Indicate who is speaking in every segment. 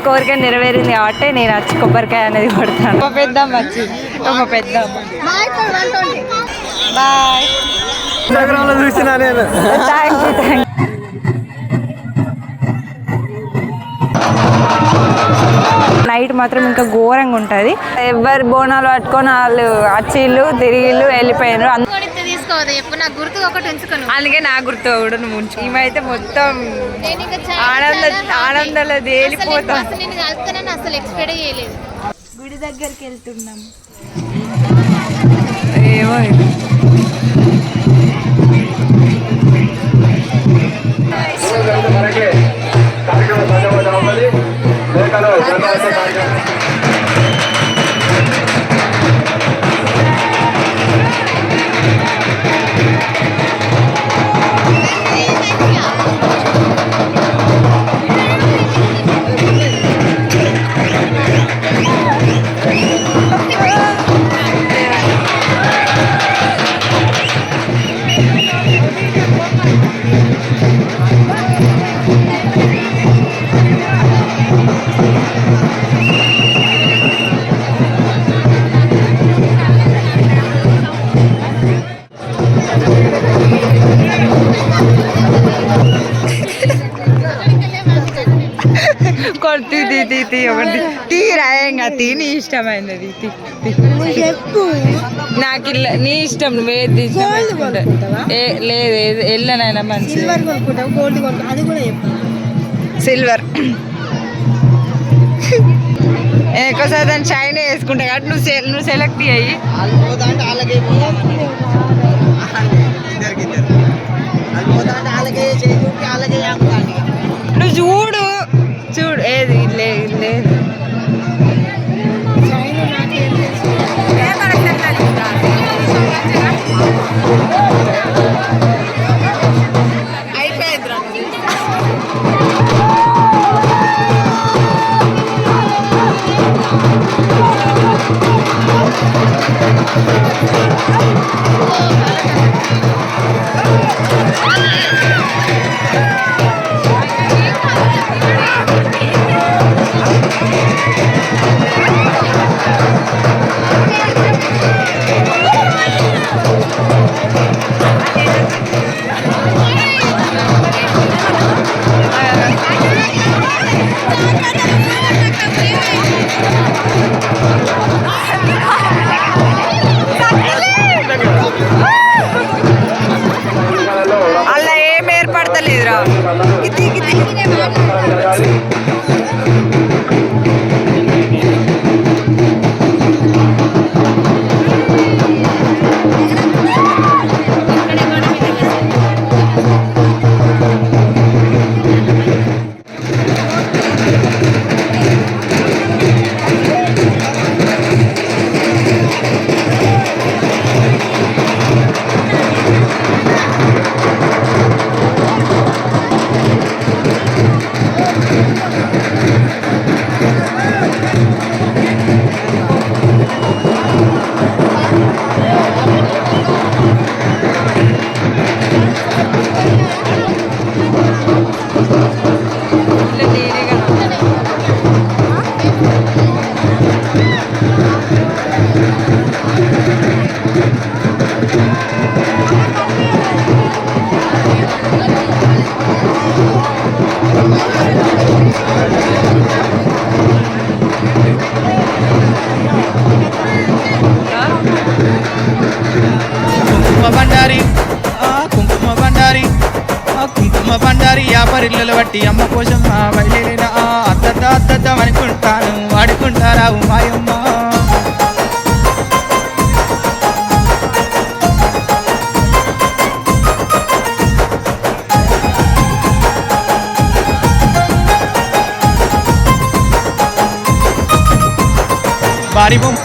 Speaker 1: కోరిక నెరవేరింది కాబట్టి నేను వచ్చి కొబ్బరికాయ అనేది కొడతాను. మా పెద్దమ్మ వచ్చి మా పెద్దమ్మ బాయ్
Speaker 2: చూసినా నేను.
Speaker 1: Thank you thank you. Night మాత్రం ఇంకా ఘోరంగా ఉంటుంది. ఎవరు బోనాలు పట్టుకొని వాళ్ళు అచ్చిళ్ళు తిరిగిళ్ళు వెళ్ళిపోయినారు. అందుకే నా గుర్తు కూడా నువ్వు ఉంచు. మేమైతే మొత్తం ఆనందంలో తేలిపోతాం. గుడి దగ్గరికి వెళ్తున్నాం. ఏమో తీరాయంగా తిని ఇష్టమైనది నాకు నీ ఇష్టం. నువ్వేది లేదు వెళ్ళనైనా మంచి సిల్వర్ ఎక్కువసారి దాన్ని షైన్ వేసుకుంటా కాబట్టి నువ్వు సెలెక్ట్ అయ్యి నువ్వు చూడు చూడు ఏది లేదు అలా ఏం ఏర్పడతలేదురా.
Speaker 3: కుంకుమ బండారి యాపరిల్లలు బట్టి అమ్మ కోసం బయలుదేరిన అద్దద్ద అనుకుంటాను వాడుకుంటారా మాయమ్మ. భారీ బొమ్మ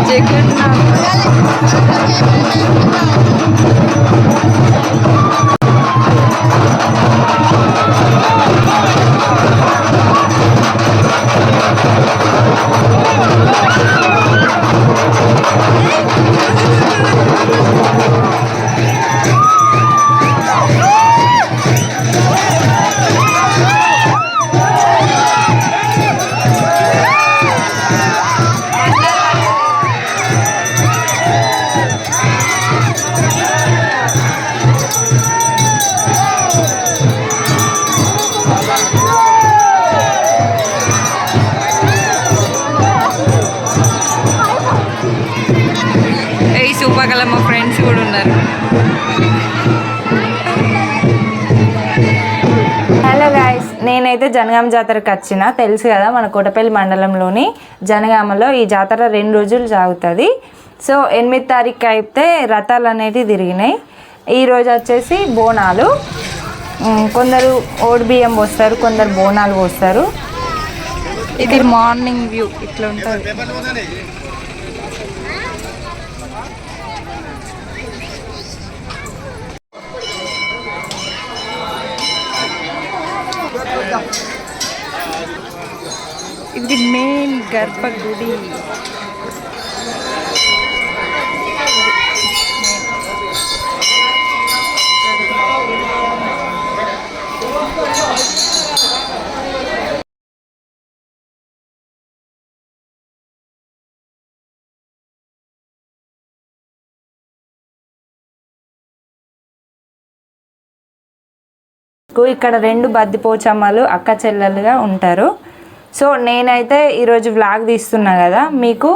Speaker 1: జగన్నాథ్ చుట్టుపక్కల మా ఫ్రెండ్స్ కూడా ఉన్నారు. హలో గాయ్స్, నేనైతే జనగామ జాతరకు వచ్చిన. తెలుసు కదా, మన కోటపల్లి మండలంలోని జనగామలో ఈ జాతర 2 రోజులు సాగుతుంది. సో 8వ తారీఖు అయితే రథాలు అనేవి తిరిగినాయి. ఈరోజు వచ్చేసి బోనాలు. కొందరు ఓడి బియ్యం పోస్తారు, కొందరు బోనాలు పోస్తారు. ఇది మార్నింగ్ వ్యూ ఇట్లా ఉంటుంది. ఇది మెయిన్ గర్భగుడి. ఇక్కడ 2 బద్దిపోచమ్మలు అక్క చెల్లెలుగా ఉంటారు. సో నేనైతే ఈరోజు వ్లాగ్ తీస్తున్నా కదా, మీకు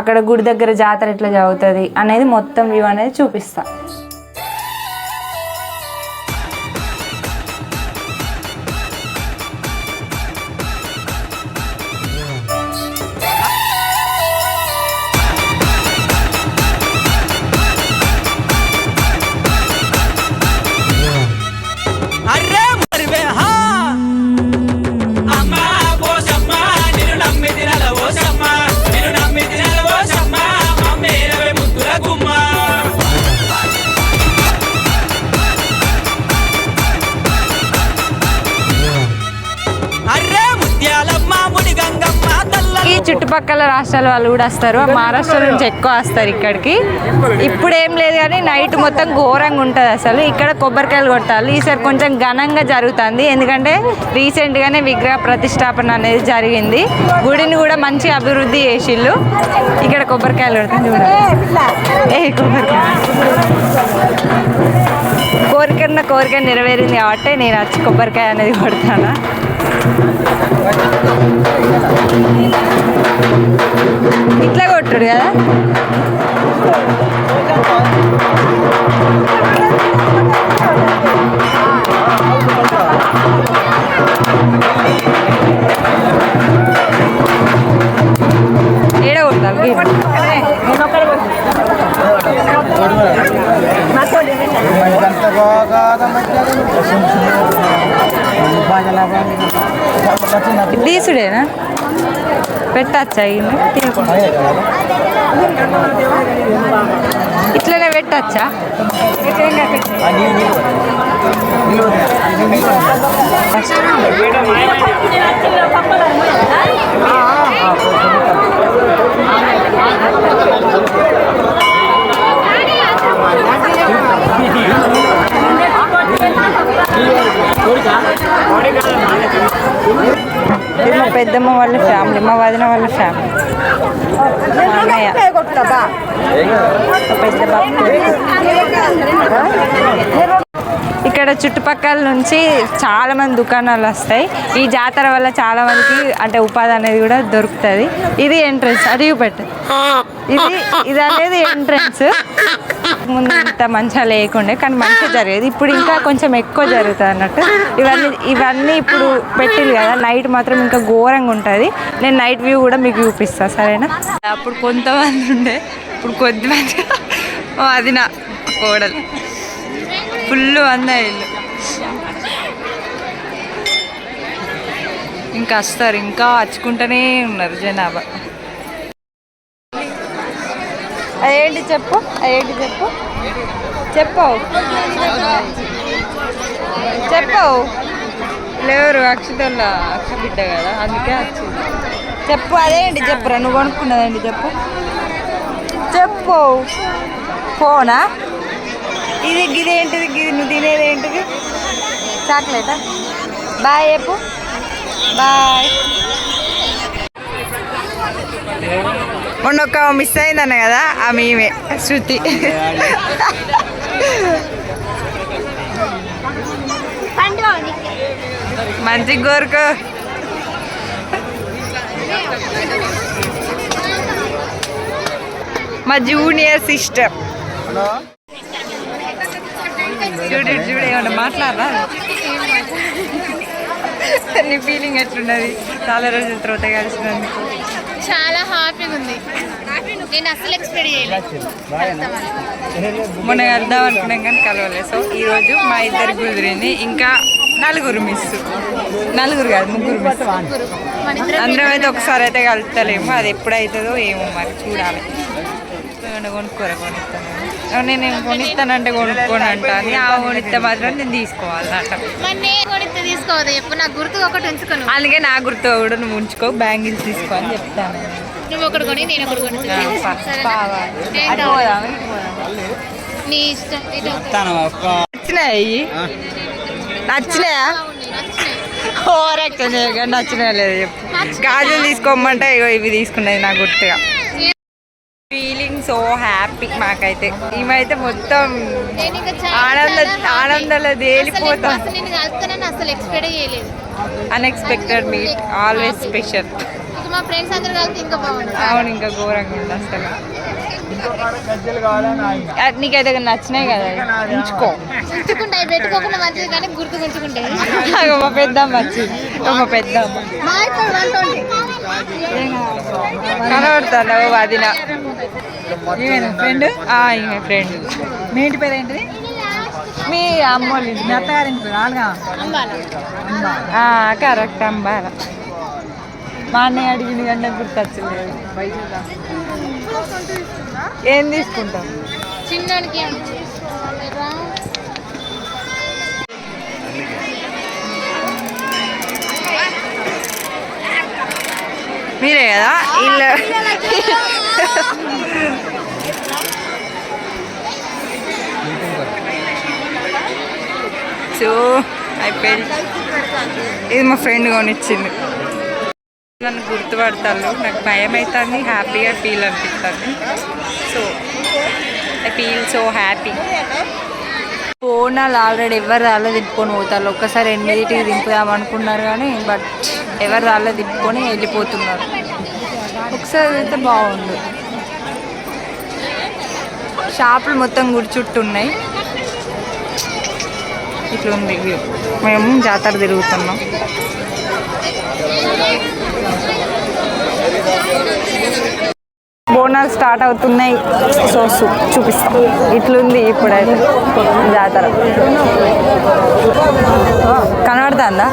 Speaker 1: అక్కడ గుడి దగ్గర జాతర ఎట్లా జరుగుతుంది అనేది మొత్తం వ్యూ అనేది చూపిస్తా. చుట్టుపక్కల రాష్ట్రాల వాళ్ళు కూడా వస్తారు. మహారాష్ట్ర నుంచి ఎక్కువ వస్తారు ఇక్కడికి. ఇప్పుడు ఏం లేదు కానీ నైట్ మొత్తం ఘోరంగా ఉంటుంది అసలు. ఇక్కడ కొబ్బరికాయలు కొట్టాలి. ఈసారి కొంచెం ఘనంగా జరుగుతుంది, ఎందుకంటే రీసెంట్గానే విగ్రహ ప్రతిష్టాపన అనేది జరిగింది. గుడిని కూడా మంచి అభివృద్ధి చేసిళ్ళు. ఇక్కడ కొబ్బరికాయలు కొడతాను చూడండి. కోరిక నెరవేరింది కాబట్టి నేను వచ్చి కొబ్బరికాయ అనేది కొడతాను. ఇట్లా కొట్టుడు కదా. ఏడ కొట్టాలి. తీసుడేనా పెట్టచ్చా? ఇట్లనే పెట్టచ్చా? ఇది మా పెద్దమ్మ వాళ్ళ ఫ్యామిలీ, మా వదిన వాళ్ళ ఫ్యామిలీ. అన్నయ్య పెద్ద బాబు. ఇక్కడ చుట్టుపక్కల నుంచి చాలా మంది దుకాణాలు వస్తాయి. ఈ జాతర వల్ల చాలా మందికి అంటే ఉపాధి అనేది కూడా దొరుకుతుంది. ఇది ఎంట్రన్స్, అడిగి పెట్టు. ఇది అనేది ఎంట్రన్స్. ముందు ఇంత మంచిగా లేకుండే, కానీ మంచిగా జరిగేది. ఇప్పుడు ఇంకా కొంచెం ఎక్కువ జరుగుతుంది అన్నట్టు. ఇవన్నీ ఇప్పుడు పెట్టింది కదా, నైట్ మాత్రం ఇంకా ఘోరంగా ఉంటుంది. నేను నైట్ వ్యూ కూడా మీకు చూపిస్తాను, సరేనా? అప్పుడు కొంతమంది ఉండే, ఇప్పుడు కొద్దిమంది. అది నా కోడలు ఫుల్ అందా ఇల్లు. ఇంకా వస్తారు, ఇంకా వచ్చుకుంటూనే ఉన్నారు జనాభా. అదేంటి చెప్పు, అదేంటి చెప్పు, చెప్పవు చెప్పవు. లేరు అక్షతోళ్ళ అక్ష బిడ్డ కదా, అందుకే వచ్చింది. చెప్పు, అదేంటి చెప్పురా, నువ్వు కొనుక్కున్నదేంటి చెప్పు, చెప్పు. ఫోనా? ఇదేంటిది నువ్వు తినేది ఏంటిది? చాక్లెటా? బాయ్ చెప్పు. బాయ్. మొన్న ఒక మిస్ అయిందన్న కదా, ఆమె ఈమె శృతి. మంచి కోరుకో. మా జూనియర్ సిస్టర్. చూడు ఏమన్నా మాట్లాడరా? నీ ఫీలింగ్ ఎట్లున్నది చాలా రోజుల తర్వాత కలిసినందుకు?
Speaker 4: చాలా హ్యాపీగా ఉంది. నేను అసలు ఎక్స్పెక్ట్ చేయలేదు.
Speaker 1: మొన్న కలుద్దాం అనుకున్నాం కానీ కలవలేదు. సో ఈరోజు మా ఇద్దరు కుదిరింది. ఇంకా నలుగురు కాదు, ముగ్గురు మిస్. అందరం అయితే ఒకసారి అయితే కలుస్తలేము. అది ఎప్పుడవుతుందో ఏమో మరి చూడాలి. నేను కొనిస్తానంటే కొనుక్కొని అంటాను. ఆ కొనిస్తే మాత్రం నేను తీసుకోవాలన్నట.
Speaker 4: తీసుకోవద్దు చెప్పు, నాకు గుర్తు ఒకటి ఉంచుకోను.
Speaker 1: అందుకే నా గుర్తు కూడా నువ్వు ఉంచుకో, బ్యాంగిల్స్ తీసుకో అని చెప్తాను.
Speaker 4: నువ్వు ఒకటి కొని నేను ఒకటి కొని. నీ ఇష్టం.
Speaker 1: నచ్చినాయా? నచ్చినా లేదు చెప్పు. గాజులు తీసుకోమంటే ఇవి తీసుకున్నది నా గుర్తుగా. ఫీలింగ్ సో హ్యాపీ మాకైతే. ఈమైతే మొత్తం ఆనందంలో తేలిపోతాం. Unexpected meet, always special.
Speaker 4: మా ఫ్రెండ్స్ అందరూ కలిసి ఇంకా బాగుంది.
Speaker 1: అవును, ఇంకా ఘోరంగా ఉంది అసలు. నీకైతే నచ్చినాయి కదా, ఉంచుకో.
Speaker 4: ఉంచుకుంటే పెట్టుకోకుండా మంచిది కానీ గుర్తుకుంచుకుంటే
Speaker 1: మా పెద్దమ్మ వచ్చింది. మా పెద్దమ్మ కనబడుతుందా వదిన? ఫ్రెండ్. ఈమె ఫ్రెండ్. మీ ఇంటి పేరు ఏంటిది? మీ అమ్మోళ్ళు ఇంటి, మీ అత్తగారింటి కరెక్ట్, అంబాల. మా అన్నయ్య అడిగింది కానీ నాకు గుర్తొచ్చలేదు. ఏం తీసుకుంటాం?
Speaker 4: చిన్నోనికి
Speaker 1: మీరే కదా ఇల్లు. సో అయిపోయింది. ఇది మా ఫ్రెండ్ కొనిచ్చింది. నన్ను గుర్తుపడతాను. నాకు భయం అవుతుంది, హ్యాపీగా ఫీల్ అనిపిస్తుంది. So I feel so happy. Bonalu already ఎవరు రాలేదు దింపుకొని పోతారు. ఒక్కసారి 8కి దింపుదాం అనుకున్నారు కానీ బట్ ఎవరు రాలేదు దింపుకొని వెళ్ళిపోతున్నారు. ఒకసారి అయితే బాగుండు. షాపులు మొత్తం గుడి చుట్టూ ఉన్నాయి. ఇట్లుంది వ్యూ. మేము జాతర తిరుగుతున్నాం. బోనాలు స్టార్ట్ అవుతున్నాయి. సో చూపిస్తాం. ఇట్లుంది ఇప్పుడైతే జాతర. కనబడుతుందా?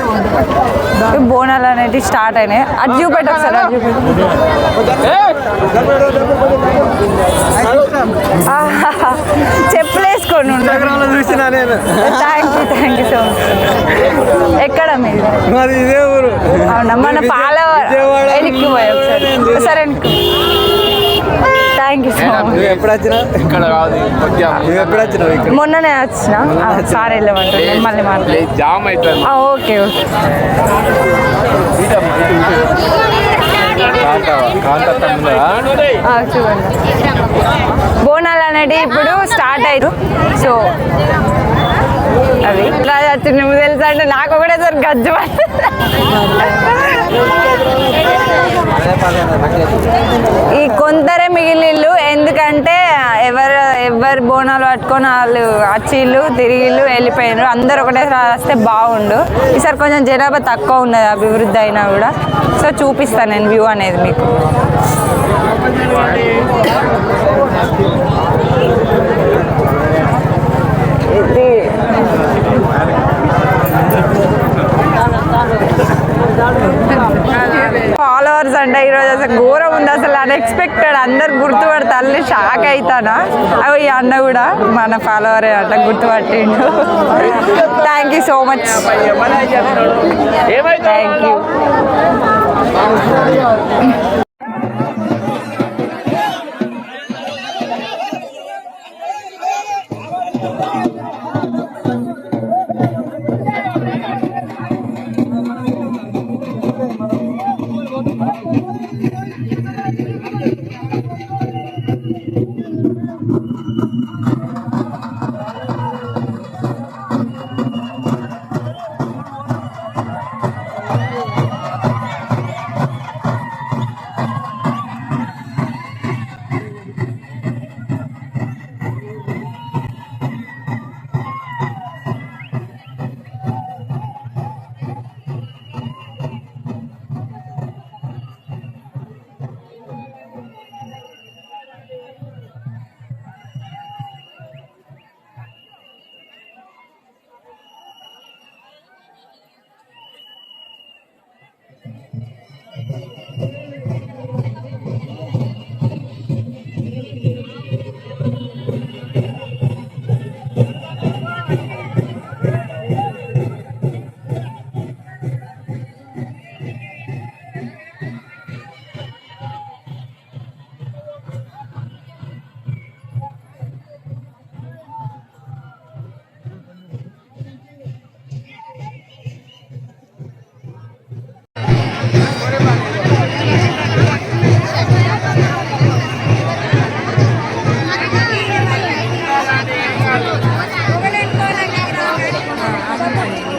Speaker 1: బోనాలు అనేవి స్టార్ట్ అయినాయి. అది చూపెట్టు ఒకసారి. అది చెప్పులు వేసుకోండి. Thank you so much. ఎక్కడ మీరు? అవునా? మన వెనక్కి పోయి ఒకసారి వెనక్కి. Thank you so much. మొన్ననే వచ్చిన. సార్ వెళ్ళమంటారు, మళ్ళీ మాట్లాడు. Okay okay. చూడండి, బోనాలు అనేది ఇప్పుడు స్టార్ట్ అయ్యారు. సో అవి వచ్చింది. నువ్వు తెలుసా అంటే నాకు కూడా సార్ గజ్జు. ఈ కొందరే మిగిలిళ్ళు. ఎందుకంటే ఎవరు బోనాలు పట్టుకొని వాళ్ళు అచ్చిళ్ళు తిరిగిళ్ళు వెళ్ళిపోయినారు. అందరు ఒకటేసారి వస్తే బాగుండు. ఈసారి కొంచెం జనాభా తక్కువ ఉన్నది, అభివృద్ధి అయినా కూడా. సో చూపిస్తాను నేను వ్యూ అనేది మీకు. ఫాలోవర్స్ అంటే ఈరోజు అసలు ఘోరం ఉంది. అసలు అన్ఎక్స్పెక్టెడ్. అందరు గుర్తుపడతారు. షాక్ అవుతానా? అవి ఈ అన్న కూడా మన ఫాలోవరే అట్లా గుర్తుపట్టిండు. Thank you so much. Thank you.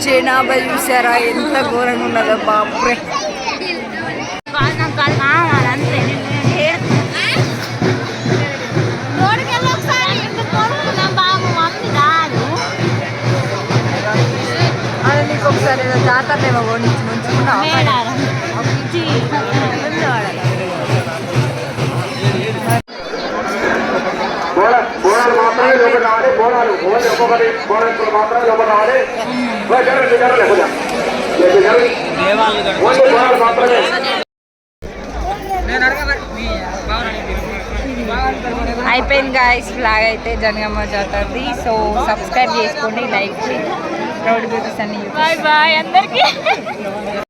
Speaker 1: జనాభా చూసారా ఎంత ఘోరంగా ఉన్నదో బాపురే. అది నీకు ఒకసారి ఏదో జాతరలేమో కొనిచ్చి ఉంచుకున్నావు.
Speaker 5: బోనాలు మాత్రమే లోపల రావాలి. బోనాలు ఓన్లీ ఒక్కొక్కటి బోనాలు మాత్రమే లోపల రావాలి. ఓన్లీ బోనాలు మాత్రమే.
Speaker 1: అయిపోయింది గాయస్ ఫ్లాగ్ అయితే జనగామ జాతరది. సో సబ్స్క్రైబ్ చేసుకోండి, లైక్ చేయండి. రౌడీ బ్యూటీస్ అన్ని.
Speaker 4: బాయ్ బాయ్ అందరికి.